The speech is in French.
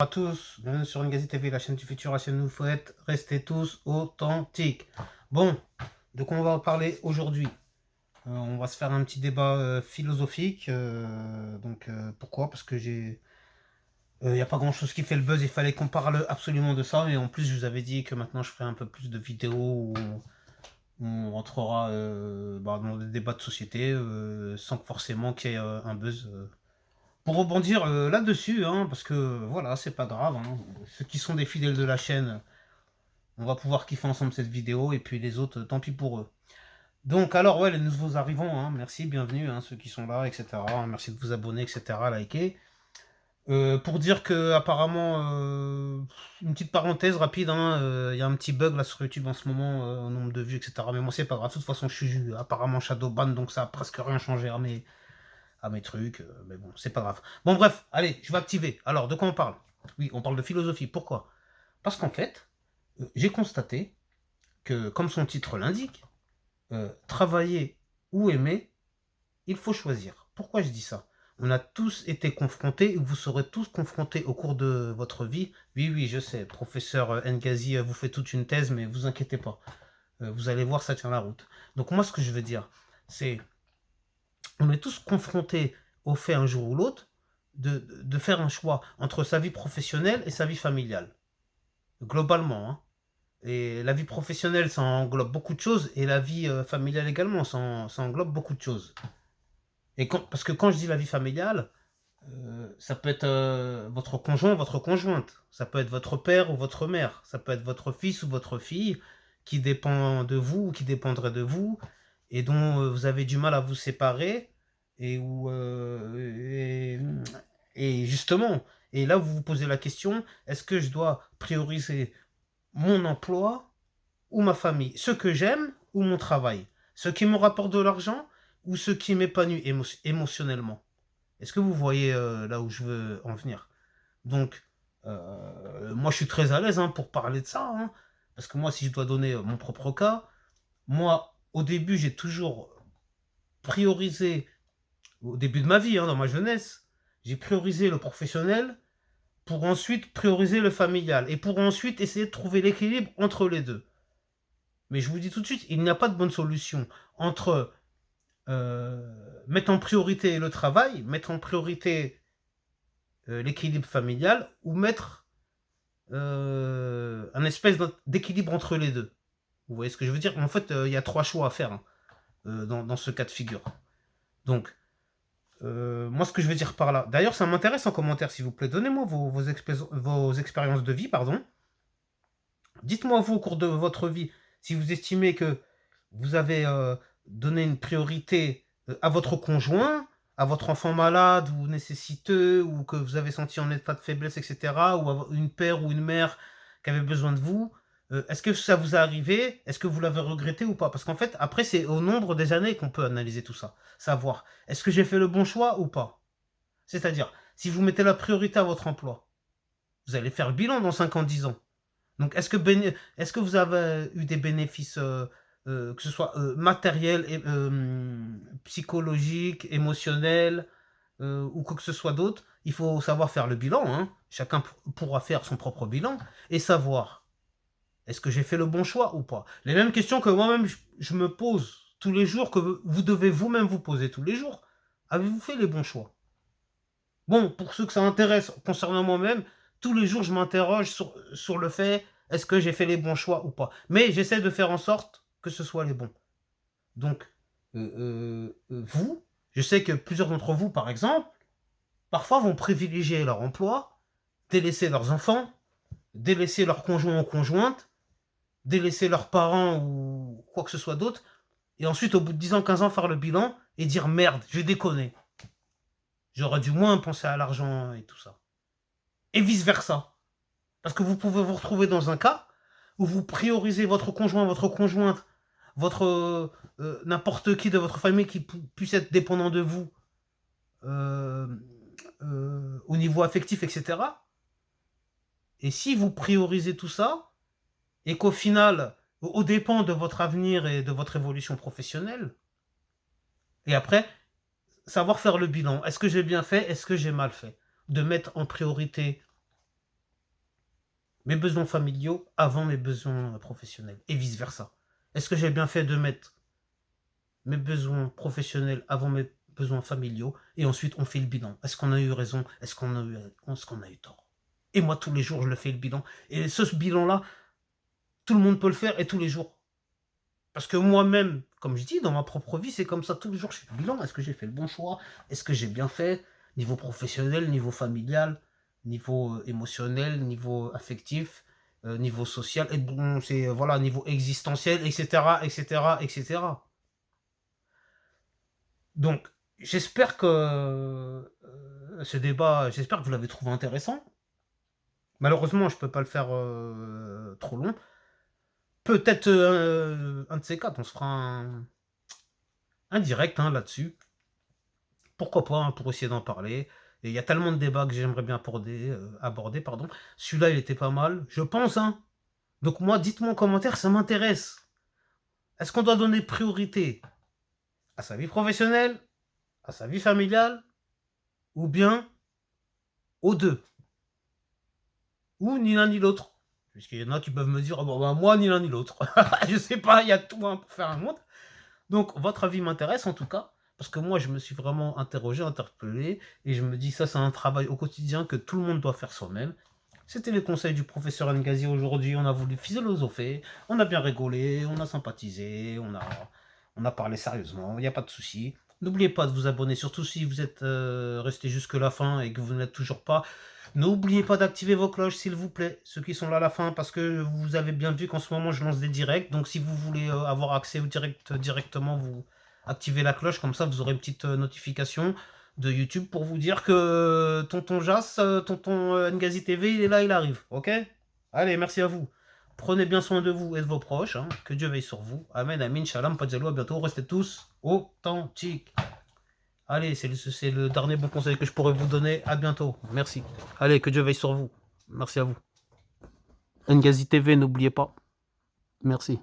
À tous, bienvenue sur Ngazi TV, la chaîne du futur, la chaîne où il faut être, restez tous authentiques. Bon, de quoi on va parler aujourd'hui? On va se faire un petit débat philosophique. Pourquoi? Parce que il n'y a pas grand chose qui fait le buzz, il fallait qu'on parle absolument de ça. Et en plus, je vous avais dit que maintenant je ferai un peu plus de vidéos où on rentrera dans des débats de société sans que forcément qu'il y ait un buzz. Pour rebondir là-dessus, hein, parce que voilà, c'est pas grave, hein. Ceux qui sont des fidèles de la chaîne, on va pouvoir kiffer ensemble cette vidéo, et puis les autres, tant pis pour eux. Donc, alors, ouais, les nouveaux arrivants, hein, merci, bienvenue, hein, ceux qui sont là, etc. Merci de vous abonner, etc., liker. Pour dire que, apparemment, une petite parenthèse rapide, hein, y a un petit bug là sur YouTube en ce moment, au nombre de vues, etc. Mais moi, c'est pas grave, de toute façon, je suis apparemment Shadowban, donc ça a presque rien changé à mes trucs, mais bon, c'est pas grave. Bon, bref, allez, je vais activer. Alors, de quoi on parle? Oui, on parle de philosophie. Pourquoi? Parce qu'en fait, j'ai constaté que, comme son titre l'indique, travailler ou aimer, il faut choisir. Pourquoi je dis ça? On a tous été confrontés, vous serez tous confrontés au cours de votre vie. Oui, oui, je sais, professeur Ngazi vous fait toute une thèse, mais vous inquiétez pas. Vous allez voir, ça tient la route. Donc moi, ce que je veux dire, c'est on est tous confrontés au fait un jour ou l'autre de faire un choix entre sa vie professionnelle et sa vie familiale. Globalement, hein. Et la vie professionnelle, ça englobe beaucoup de choses, et la vie familiale également, ça englobe beaucoup de choses. Parce que quand je dis la vie familiale, ça peut être votre conjoint, votre conjointe, ça peut être votre père ou votre mère, ça peut être votre fils ou votre fille, qui dépend de vous ou qui dépendrait de vous, et dont vous avez du mal à vous séparer, et où et justement, et là vous vous posez la question, est-ce que je dois prioriser mon emploi ou ma famille, ce que j'aime ou mon travail, ce qui me rapporte de l'argent ou ce qui m'épanouit émotionnellement? Est-ce que vous voyez là où je veux en venir? Donc, moi je suis très à l'aise, hein, pour parler de ça, hein, parce que moi, si je dois donner mon propre cas, moi, au début, j'ai toujours priorisé, au début de ma vie, hein, dans ma jeunesse, j'ai priorisé le professionnel pour ensuite prioriser le familial et pour ensuite essayer de trouver l'équilibre entre les deux. Mais je vous dis tout de suite, il n'y a pas de bonne solution entre mettre en priorité le travail, mettre en priorité l'équilibre familial, ou mettre un espèce d'équilibre entre les deux. Vous voyez ce que je veux dire? En fait, il y a trois choix à faire, hein, dans ce cas de figure. Donc, moi, ce que je veux dire par là... D'ailleurs, ça m'intéresse en commentaire, s'il vous plaît. Donnez-moi vos expériences de vie, pardon. Dites-moi, vous, au cours de votre vie, si vous estimez que vous avez donné une priorité à votre conjoint, à votre enfant malade ou nécessiteux, ou que vous avez senti en état de faiblesse, etc., ou à une père ou une mère qui avait besoin de vous. Est-ce que ça vous est arrivé? Est-ce que vous l'avez regretté ou pas? Parce qu'en fait, après, c'est au nombre des années qu'on peut analyser tout ça. Savoir, est-ce que j'ai fait le bon choix ou pas? C'est-à-dire, si vous mettez la priorité à votre emploi, vous allez faire le bilan dans 5 ans, 10 ans. Donc, est-ce que vous avez eu des bénéfices, que ce soit matériels, psychologiques, émotionnels, ou quoi que ce soit d'autre? Il faut savoir faire le bilan, hein. Chacun pourra faire son propre bilan et savoir, est-ce que j'ai fait le bon choix ou pas? Les mêmes questions que moi-même je me pose tous les jours, que vous devez vous-même vous poser tous les jours. Avez-vous fait les bons choix? Bon, pour ceux que ça intéresse, concernant moi-même, tous les jours, je m'interroge sur le fait, est-ce que j'ai fait les bons choix ou pas? Mais j'essaie de faire en sorte que ce soit les bons. Donc, vous, je sais que plusieurs d'entre vous, par exemple, parfois vont privilégier leur emploi, délaisser leurs enfants, délaisser leurs conjoints ou conjointes, délaisser leurs parents ou quoi que ce soit d'autre, et ensuite, au bout de 10 ans, 15 ans, faire le bilan et dire merde, j'ai déconné. J'aurais dû moins penser à l'argent et tout ça. Et vice-versa. Parce que vous pouvez vous retrouver dans un cas où vous priorisez votre conjoint, votre conjointe, votre n'importe qui de votre famille qui puisse être dépendant de vous euh, au niveau affectif, etc. Et si vous priorisez tout ça, et qu'au final, au dépend de votre avenir et de votre évolution professionnelle, et après, savoir faire le bilan. Est-ce que j'ai bien fait? Est-ce que j'ai mal fait? De mettre en priorité mes besoins familiaux avant mes besoins professionnels et vice-versa. Est-ce que j'ai bien fait de mettre mes besoins professionnels avant mes besoins familiaux et ensuite on fait le bilan? Est-ce qu'on a eu raison? Est-ce qu'on a eu tort? Et moi, tous les jours, je le fais le bilan. Et ce bilan-là, tout le monde peut le faire et tous les jours. Parce que moi-même, comme je dis, dans ma propre vie, c'est comme ça. Tous les jours, je fais le bilan. Est-ce que j'ai fait le bon choix? Est-ce que j'ai bien fait? Niveau professionnel, niveau familial, niveau émotionnel, niveau affectif, niveau social, et bon, c'est voilà, niveau existentiel, etc., etc., etc. Donc, j'espère que ce débat, j'espère que vous l'avez trouvé intéressant. Malheureusement, je peux pas le faire trop long. Peut-être un de ces quatre, on se fera un direct hein, là-dessus. Pourquoi pas, hein, pour essayer d'en parler. Et il y a tellement de débats que j'aimerais bien aborder, pardon. Celui-là, il était pas mal, je pense. Hein. Donc moi, dites-moi en commentaire, ça m'intéresse. Est-ce qu'on doit donner priorité à sa vie professionnelle, à sa vie familiale, ou bien aux deux? Ou ni l'un ni l'autre? Puisqu'il y en a qui peuvent me dire, oh, bah, moi, ni l'un ni l'autre. Je sais pas, il y a tout hein, pour faire un monde. Donc, votre avis m'intéresse en tout cas, parce que moi, je me suis vraiment interrogé, interpellé, et je me dis, ça, c'est un travail au quotidien que tout le monde doit faire soi-même. C'était les conseils du professeur Ngazi aujourd'hui, on a voulu philosopher, on a bien rigolé, on a sympathisé, on a parlé sérieusement, il n'y a pas de souci. N'oubliez pas de vous abonner, surtout si vous êtes resté jusque la fin et que vous n'êtes toujours pas. N'oubliez pas d'activer vos cloches, s'il vous plaît, ceux qui sont là à la fin, parce que vous avez bien vu qu'en ce moment, je lance des directs. Donc, si vous voulez avoir accès au direct directement, vous activez la cloche. Comme ça, vous aurez une petite notification de YouTube pour vous dire que tonton Jas, tonton Ngazi TV, il est là, il arrive. Ok? Allez, merci à vous. Prenez bien soin de vous et de vos proches. Hein. Que Dieu veille sur vous. Amen, amin, shalom, pas de jaloux, à bientôt. Restez tous authentiques. Allez, c'est le dernier bon conseil que je pourrais vous donner. À bientôt. Merci. Allez, que Dieu veille sur vous. Merci à vous. Ngazi TV, n'oubliez pas. Merci.